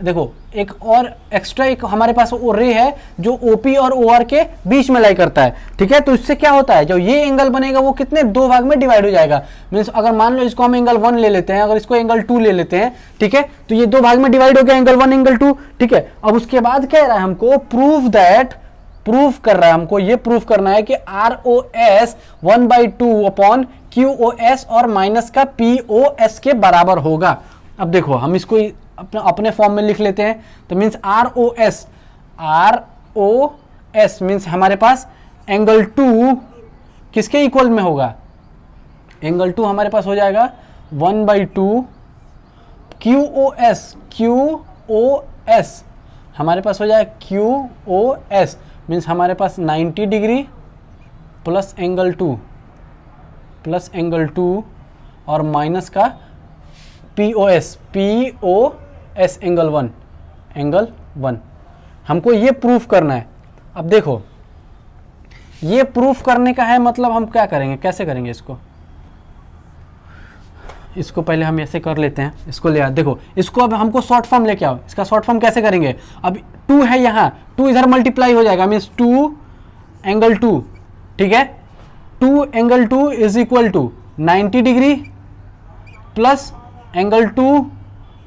देखो एक और एक्स्ट्रा एक हमारे पास वो रे है जो OP और OR के बीच में लाई करता है। ठीक है, तो इससे क्या होता है, जो ये एंगल बनेगा वो कितने दो भाग में डिवाइड हो जाएगा। मींस अगर मान लो इसको हम एंगल 1 ले लेते हैं, अगर इसको एंगल 2 ले लेते हैं, ठीक है, तो ये दो भाग में डिवाइड हो गया, एंगल 1 एंगल 2। ठीक है, अब उसके बाद कह रहा है हमको प्रूफ कर रहा है हमको ये प्रूफ करना है कि ROS 1/2 अपॉन QOS और माइनस का POS के बराबर होगा। अब देखो हम इसको अपने फॉर्म में लिख लेते हैं, तो मींस ROS मींस हमारे पास एंगल 2 किसके इक्वल में होगा, एंगल 2 हमारे पास हो जाएगा 1/2 QOS हमारे पास हो जाएगा QOS मीन्स हमारे पास 90 डिग्री प्लस एंगल 2 और माइनस का POS एंगल 1 हमको ये प्रूफ करना है। अब देखो ये प्रूफ करने का है, मतलब हम क्या करेंगे, कैसे करेंगे इसको पहले हम ऐसे कर लेते हैं, इसको ले आओ। देखो इसको अब हमको शॉर्ट फॉर्म लेके आओ, इसका शॉर्ट फॉर्म कैसे करेंगे, अब 2 है यहाँ, 2 इधर मल्टीप्लाई हो जाएगा मीन्स 2 एंगल 2। ठीक है, 2 angle 2 is equal to 90 degree plus angle 2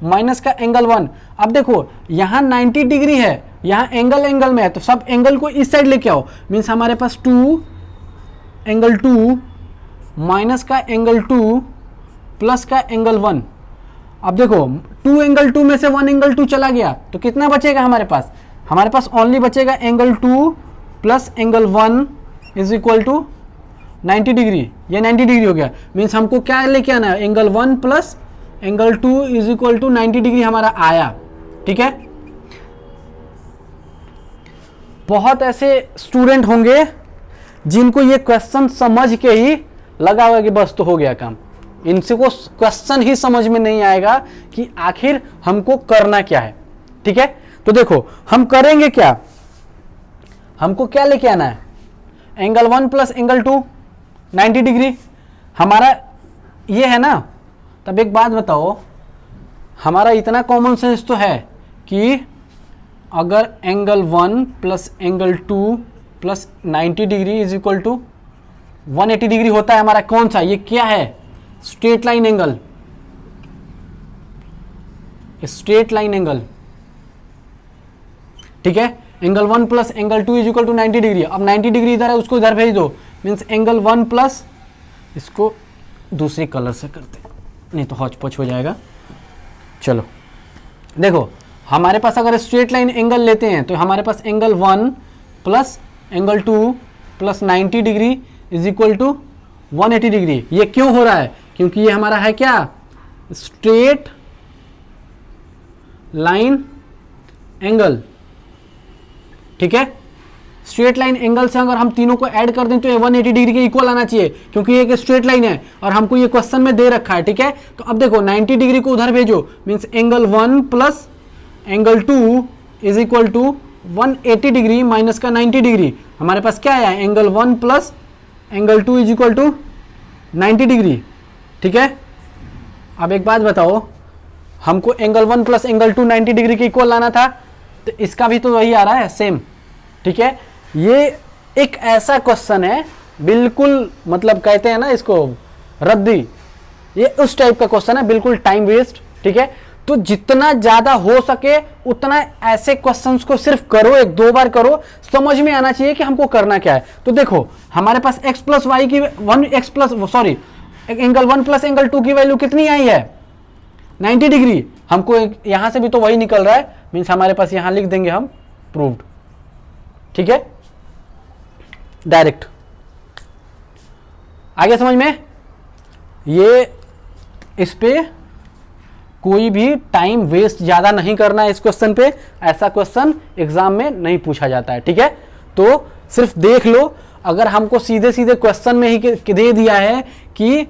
minus का एंगल 1। अब देखो यहाँ 90 डिग्री है, यहाँ एंगल में है, तो सब एंगल को इस साइड लेके आओ, मीन्स हमारे पास 2 एंगल 2 माइनस का एंगल 2 प्लस का एंगल 1। अब देखो 2 एंगल 2 में से 1 एंगल 2 चला गया, तो कितना बचेगा हमारे पास ओनली बचेगा angle 2 plus angle 1 is equal to 90 degree. ये 90 डिग्री हो गया, मीन्स हमको क्या लेके आना है, angle 1 plus angle 2 is equal to 90 degree हमारा आया। ठीक है, बहुत ऐसे स्टूडेंट होंगे जिनको ये क्वेश्चन समझ के ही लगा हुआ कि बस तो हो गया काम, इनसे को क्वेश्चन ही समझ में नहीं आएगा कि आखिर हमको करना क्या है। ठीक है, तो देखो हम करेंगे क्या, हमको क्या लेके आना है, एंगल 1 प्लस एंगल 2 90 डिग्री हमारा ये है ना। तब एक बात बताओ, हमारा इतना कॉमन सेंस तो है कि अगर angle 1 plus angle 2 plus 90 degree is equal to 180 degree होता है हमारा, कौन सा, ये क्या है, स्ट्रेट लाइन एंगल, ठीक है। Angle 1 plus angle 2 is equal to 90 degree. अब 90 डिग्री इधर है, उसको इधर भेज दो, मीन्स एंगल 1 प्लस, इसको दूसरी कलर से करते हैं, नहीं तो हौच पौच हो जाएगा। चलो देखो हमारे पास अगर स्ट्रेट लाइन एंगल लेते हैं तो हमारे पास angle 1 plus angle 2 plus 90 degree is equal to 180 degree. ये क्यों हो रहा है, क्योंकि ये हमारा है क्या, स्ट्रेट लाइन एंगल। ठीक है, स्ट्रेट लाइन एंगल से अगर हम तीनों को ऐड कर दें तो ये 180 डिग्री के इक्वल आना चाहिए, क्योंकि ये एक स्ट्रेट लाइन है और हमको ये क्वेश्चन में दे रखा है। ठीक है, तो अब देखो 90 डिग्री को उधर भेजो, means angle 1 plus angle 2 is equal to 180 degree minus का 90 डिग्री। हमारे पास क्या आया, angle 1 plus angle 2 is equal to 90 degree. ठीक है, अब एक बात बताओ, हमको एंगल 1 प्लस एंगल 2 90 डिग्री के इक्वल लाना था, तो इसका भी तो वही आ रहा है, सेम। ठीक है, ये एक ऐसा क्वेश्चन है, बिल्कुल मतलब कहते हैं ना इसको रद्दी, ये उस टाइप का क्वेश्चन है, बिल्कुल टाइम वेस्ट। ठीक है, तो जितना ज्यादा हो सके उतना ऐसे क्वेश्चंस को सिर्फ करो, एक दो बार करो, समझ में आना चाहिए कि हमको करना क्या है। तो देखो हमारे पास x प्लस वाई की एंगल 1 प्लस एंगल 2 की वैल्यू कितनी आई है, 90 डिग्री। हमको यहां से भी तो वही निकल रहा है, मीन्स हमारे पास यहां लिख देंगे हम प्रूव्ड। ठीक है, डायरेक्ट। आगे समझ में, ये इस पे कोई भी टाइम वेस्ट ज्यादा नहीं करना है इस क्वेश्चन पे, ऐसा क्वेश्चन एग्जाम में नहीं पूछा जाता है। ठीक है, तो सिर्फ देख लो, अगर हमको सीधे सीधे क्वेश्चन में ही दे दिया है कि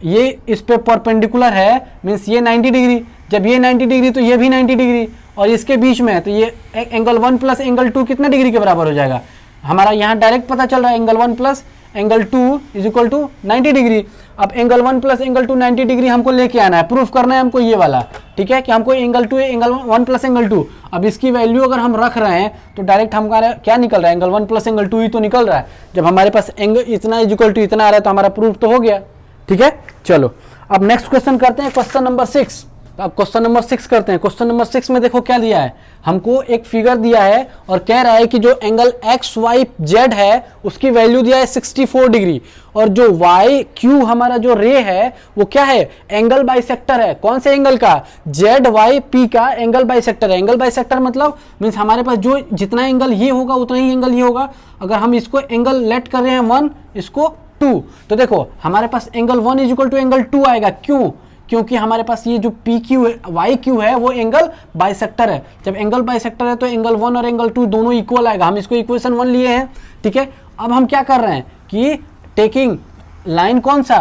ये इस पे परपेंडिकुलर है, मीन्स ये 90 डिग्री, जब ये 90 डिग्री तो ये भी 90 डिग्री, और इसके बीच में है, तो ये एंगल 1 प्लस एंगल 2 कितना डिग्री के बराबर हो जाएगा, हमारा यहाँ डायरेक्ट पता चल रहा है, angle 1 plus angle 2 is equal to 90 degree. अब एंगल 1 प्लस एंगल 2 90 डिग्री हमको लेके आना है, प्रूफ करना है हमको ये वाला। ठीक है, कि हमको एंगल 1 प्लस एंगल 2, अब इसकी वैल्यू अगर हम रख रहे हैं तो डायरेक्ट हमारा क्या निकल रहा है, एंगल 1 प्लस एंगल 2 ही तो निकल रहा है। जब हमारे पास एंगल इतना इज इक्वल टू इतना आ रहा है तो हमारा प्रूफ तो हो गया। ठीक है, चलो अब नेक्स्ट क्वेश्चन करते हैं, क्वेश्चन नंबर 6। तो अब क्वेश्चन नंबर 6 करते हैं। क्वेश्चन नंबर 6 में देखो क्या दिया है, हमको एक फिगर दिया है और कह रहा है कि जो एंगल एक्स वाई जेड है उसकी वैल्यू दिया है 64 डिग्री, और जो वाई क्यू हमारा जो रे है वो क्या है, एंगल बाइसेक्टर है। कौन से एंगल का, जेड वाई पी का एंगल बाइसेक्टर है। एंगल बाइसेक्टर मतलब मीन्स हमारे पास जो जितना एंगल ये होगा उतना ही एंगल ये होगा। अगर हम इसको एंगल लेट कर रहे हैं 1, इसको 2, तो देखो हमारे पास angle 1 is equal to angle 2 आएगा। क्यों, क्योंकि हमारे पास ये जो पी क्यू है, वाई क्यू है, वो एंगल बाइसेक्टर है। जब एंगल बाइसेक्टर है तो एंगल 1 और एंगल 2 दोनों इक्वल आएगा। हम इसको इक्वेशन 1 लिए हैं। ठीक है, अब हम क्या कर रहे हैं कि टेकिंग लाइन कौन सा,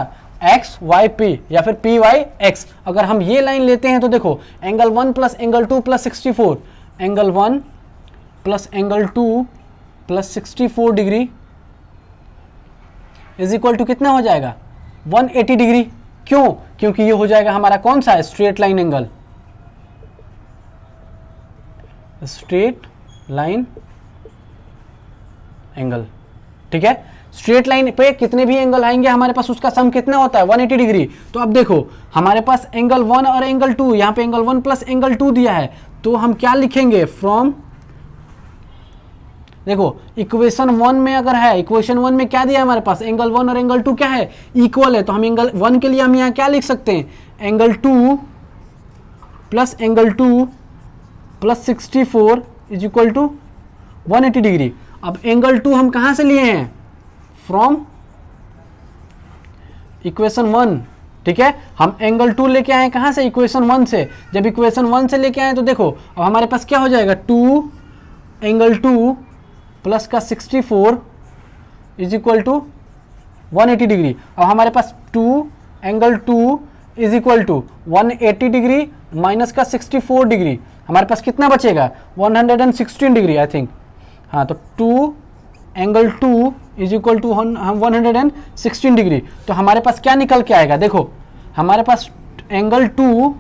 एक्स वाई पी या फिर पी वाई एक्स। अगर हम ये लाइन लेते हैं तो देखो angle 1 plus angle 2 plus 64, angle 1 plus angle 2 plus 64 degree is equal to कितना हो जाएगा, 180 डिग्री। क्यों, क्योंकि ये हो जाएगा हमारा कौन सा, straight line angle, straight line angle. ठीक है, स्ट्रेट लाइन पे कितने भी एंगल आएंगे हमारे पास उसका सम कितना होता है, 180 डिग्री। तो अब देखो हमारे पास एंगल 1 और एंगल 2, यहाँ पे एंगल 1 प्लस एंगल 2 दिया है, तो हम क्या लिखेंगे, फ्रॉम, देखो इक्वेशन 1 में अगर है, इक्वेशन 1 में क्या दिया है हमारे पास, एंगल 1 और एंगल 2 क्या है, इक्वल है। तो हम एंगल 1 के लिए हम यहाँ क्या लिख सकते हैं, angle 2 plus angle 2 plus 64 is equal to 180 degree. अब एंगल 2 हम कहाँ से लिए हैं, फ्रॉम इक्वेशन 1। ठीक है, हम एंगल 2 लेके आए कहाँ से, इक्वेशन 1 से। जब इक्वेशन 1 से लेके आए तो देखो अब हमारे पास क्या हो जाएगा, 2 एंगल 2 प्लस का 64 इज इक्वल टू 180 डिग्री। अब हमारे पास 2 angle 2 is equal to 180 degree minus का 64 डिग्री, हमारे पास कितना बचेगा, 116 डिग्री आई थिंक। हाँ, तो 2 angle 2 is equal to 116 degree. तो हमारे पास क्या निकल के आएगा, देखो हमारे पास एंगल 2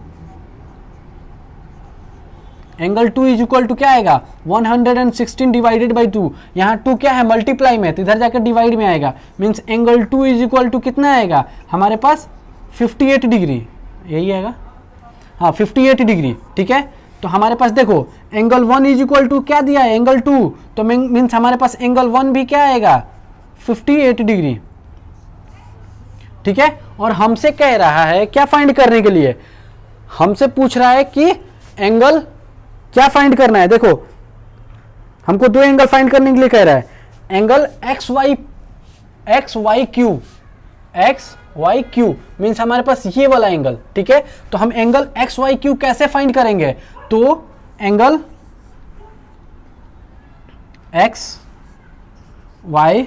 इज इक्वल टू क्या आएगा, 116 डिवाइडेड बाई 2। यहाँ 2 क्या है, मल्टीप्लाई में, तो इधर जाकर डिवाइड में आएगा। Means angle 2 is equal to कितना आएगा हमारे पास, 58 डिग्री, यही आएगा। हाँ, 58 डिग्री। ठीक है, तो हमारे पास देखो एंगल 1 इज इक्वल टू क्या दिया है, एंगल 2, तो मीन्स हमारे पास एंगल 1 भी क्या आएगा, 58 डिग्री। ठीक है, और हमसे कह रहा है क्या फाइंड करने के लिए, हमसे पूछ रहा है कि एंगल क्या फाइंड करना है। देखो हमको 2 एंगल फाइंड करने के लिए कह रहा है, angle X Y Q means हमारे पास ये वाला एंगल। ठीक है, तो हम एंगल एक्स वाई क्यू कैसे फाइंड करेंगे, तो एंगल एक्स वाई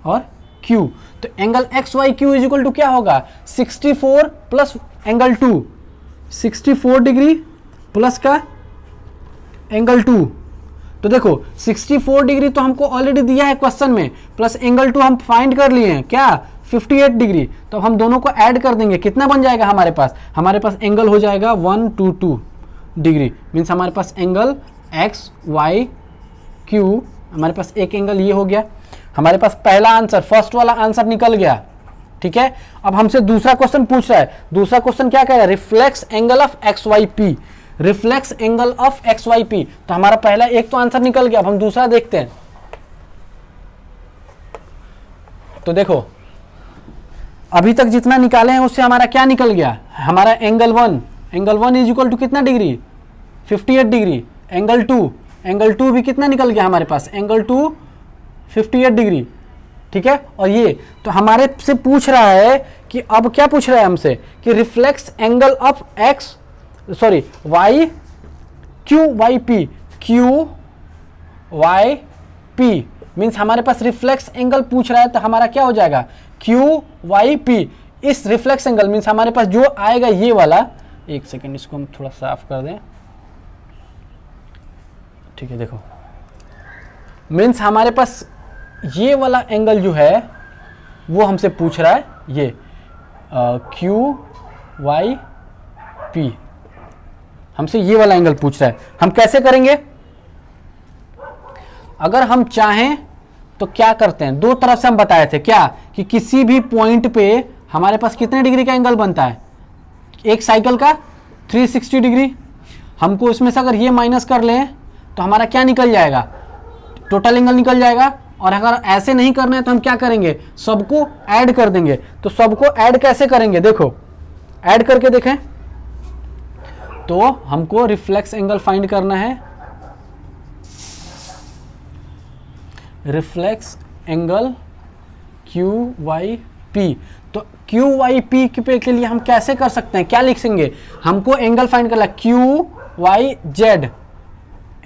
और क्यू, तो angle X Y Q is equal to क्या होगा, 64 प्लस एंगल 2, 64 डिग्री प्लस का एंगल 2, तो देखो 64 डिग्री तो हमको ऑलरेडी दिया है क्वेश्चन में, प्लस एंगल 2 हम फाइंड कर लिए हैं क्या 58 डिग्री। तो हम दोनों को ऐड कर देंगे, कितना बन जाएगा हमारे पास एंगल हो जाएगा 122 डिग्री। मीन्स हमारे पास एंगल एक्स वाई क्यू, हमारे पास एक एंगल ये हो गया। हमारे पास पहला आंसर, फर्स्ट वाला आंसर निकल गया। ठीक है, अब हमसे दूसरा क्वेश्चन पूछ रहा है। दूसरा क्वेश्चन क्या कह रहा है, reflex angle of X Y P, reflex angle of X Y P. तो हमारा पहला एक तो आंसर निकल गया। अब हम दूसरा देखते हैं। तो देखो अभी तक जितना निकाले हैं उससे हमारा क्या निकल गया, हमारा एंगल 1 इज इक्वल टू कितना डिग्री 58 डिग्री। एंगल 2 भी कितना निकल गया हमारे पास, एंगल 2 58 डिग्री। ठीक है, और ये तो हमारे से पूछ रहा है कि अब क्या पूछ रहा है हमसे कि reflex angle of X sorry Y Q Y P, Q Y P means हमारे पास रिफ्लेक्स एंगल पूछ रहा है। तो हमारा क्या हो जाएगा क्यू वाई पी। इस रिफ्लेक्स एंगल मीन्स हमारे पास जो आएगा ये वाला, एक सेकेंड इसको हम थोड़ा साफ कर दें। ठीक है, देखो मीन्स हमारे पास ये वाला एंगल जो है वो हमसे पूछ रहा है, ये क्यू वाई पी हमसे ये वाला एंगल पूछ रहा है। हम कैसे करेंगे, अगर हम चाहें तो क्या करते हैं, दो तरफ से हम बताए थे क्या कि किसी भी पॉइंट पे हमारे पास कितने डिग्री का एंगल बनता है, एक साइकिल का 360 डिग्री। हमको इसमें से अगर ये माइनस कर लें तो हमारा क्या निकल जाएगा, टोटल एंगल निकल जाएगा। और अगर ऐसे नहीं करना है तो हम क्या करेंगे, सबको ऐड कर देंगे। तो सबको ऐड कैसे करेंगे, देखो ऐड करके देखें। तो हमको रिफ्लेक्स एंगल फाइंड करना है, reflex angle Q Y P. तो क्यू वाई पी के लिए हम कैसे कर सकते हैं, क्या लिखेंगे, हमको एंगल फाइंड करना Q Y Z,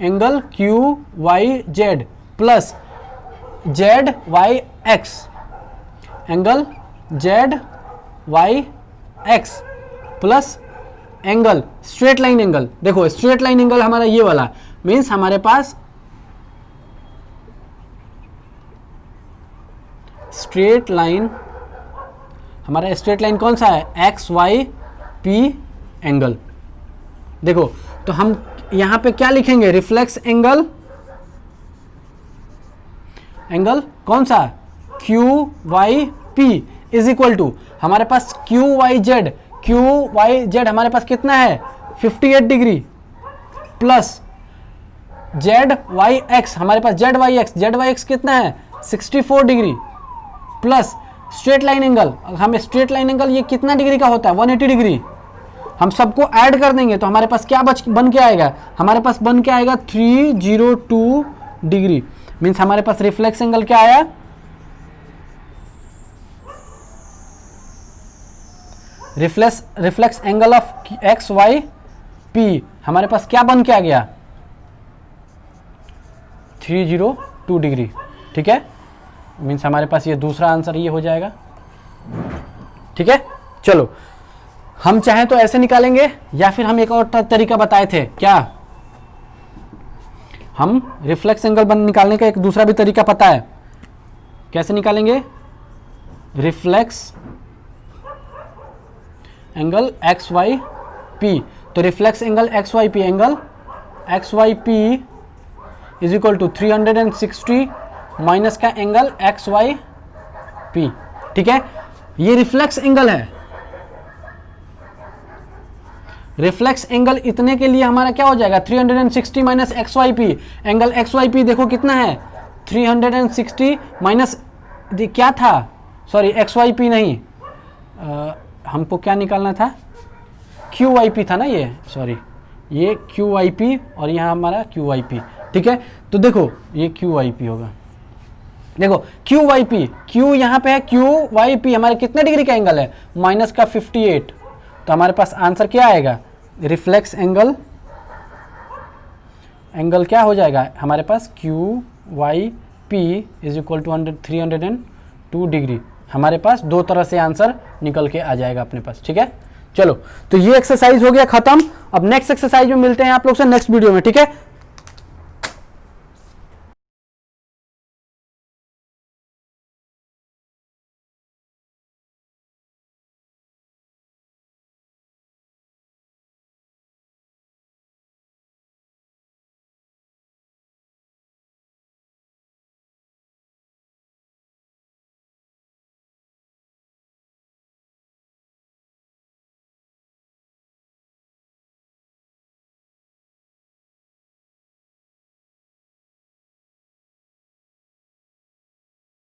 angle Q Y Z plus Z Y X, angle Z Y X plus angle straight line angle. देखो स्ट्रेट लाइन एंगल हमारा ये वाला मीन्स हमारे पास स्ट्रेट लाइन, हमारा स्ट्रेट लाइन कौन सा है, एक्स वाई पी एंगल। देखो तो हम यहां पे क्या लिखेंगे, रिफ्लेक्स एंगल, एंगल कौन सा Q Y P is equal to हमारे पास क्यू वाई जेड हमारे पास कितना है 58 degree plus Z Y X, हमारे पास जेड वाई एक्स कितना है 64 degree plus straight line angle, हमें स्ट्रेट लाइन एंगल ये कितना डिग्री का होता है 180 डिग्री। हम सबको ऐड कर देंगे तो हमारे पास क्या बन के आएगा, हमारे पास बन के आएगा 302 डिग्री। मीन्स हमारे पास रिफ्लेक्स एंगल क्या आया, reflex angle of X Y P हमारे पास क्या बन के आ गया 302 डिग्री। ठीक है, मीन्स हमारे पास ये दूसरा आंसर ये हो जाएगा। ठीक है, चलो हम चाहें तो ऐसे निकालेंगे या फिर हम एक और तरीका बताए थे क्या, हम रिफ्लेक्स एंगल निकालने का एक दूसरा भी तरीका पता है, कैसे निकालेंगे, reflex angle X Y P. तो reflex angle X Y P, angle X Y P is equal to 360 minus का एंगल एक्स वाई पी। ठीक है, ये रिफ्लेक्स एंगल है। रिफ्लेक्स एंगल इतने के लिए हमारा क्या हो जाएगा 360 minus X Y P. Angle X Y P देखो कितना है 360 माइनस क्या था, सॉरी एक्स वाई पी नहीं, हमको क्या निकालना था क्यू वाई पी था ना, ये सॉरी ये क्यू वाई पी और यहाँ हमारा क्यू वाई पी। ठीक है, तो देखो ये क्यू वाई पी होगा, देखो क्यू वाई पी, क्यू यहाँ पे है, क्यू वाई पी हमारे कितने डिग्री का एंगल है माइनस का 58। तो हमारे पास आंसर क्या आएगा, रिफ्लेक्स एंगल, एंगल क्या हो जाएगा हमारे पास Q Y P is equal to 302 degree. हमारे पास दो तरह से आंसर निकल के आ जाएगा अपने पास। ठीक है, चलो तो ये एक्सरसाइज हो गया खत्म। अब नेक्स्ट एक्सरसाइज में मिलते हैं आप लोग से नेक्स्ट वीडियो में। ठीक है।